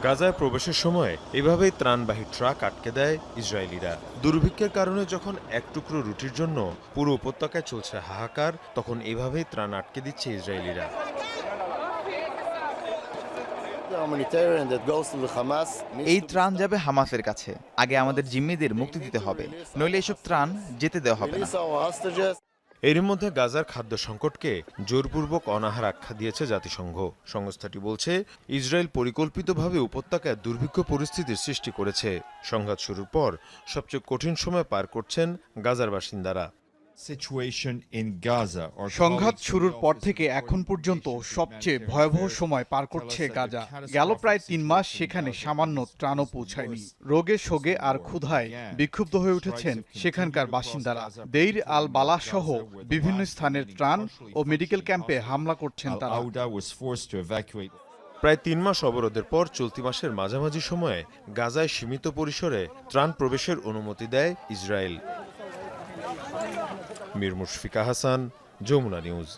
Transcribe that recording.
গাজায় প্রবেশের সময় এভাবেই ত্রাণবাহী ট্রাক আটকে দেয় ইসরায়েলিরা। দুর্ভিক্ষের কারণে যখন এক টুকরো রুটির জন্য পুরো উপত্যকায় চলছে হাহাকার, তখন এভাবেই ত্রাণ আটকে দিচ্ছে ইসরায়েলিরা। এই ত্রাণ যাবে হামাসের কাছে। আগে আমাদের জিম্মিদের মুক্তি দিতে হবে, নইলে এসব ত্রাণ যেতে দেওয়া হবে না। এরই মধ্যে গাজার খাদ্য সংকটকে জোরপূর্বক অনাহার আখ্যা দিয়েছে জাতিসংঘ। সংস্থাটি বলছে, ইসরায়েল পরিকল্পিতভাবে উপত্যকায় দুর্ভিক্ষ পরিস্থিতির সৃষ্টি করেছে। সংঘাত শুরুর পর সবচেয়ে কঠিন সময় পার করছেন গাজার বাসিন্দারা। সংঘাত শুরুর পর থেকে এখন পর্যন্ত সবচেয়ে ভয়াবহ সময় পার করছে গাজা। গেল প্রায় ৩ মাস সেখানে সামান্য ত্রাণও পৌঁছায়নি। রোগে শোগে আর ক্ষুধায় বিক্ষুব্ধ হয়ে উঠেছেন সেখানকার বাসিন্দারা। দেইর আল বালাহ সহ বিভিন্ন স্থানের ত্রাণ ও মেডিকেল ক্যাম্পে হামলা করছেন তারা। প্রায় ৩ মাস অবরোধের পর চলতি মাসের মাঝামাঝি সময়ে গাজায় সীমিত পরিসরে ত্রাণ প্রবেশের অনুমতি দেয় ইসরায়েল। মীর মুশফিকা হাসান, যমুনা নিউজ।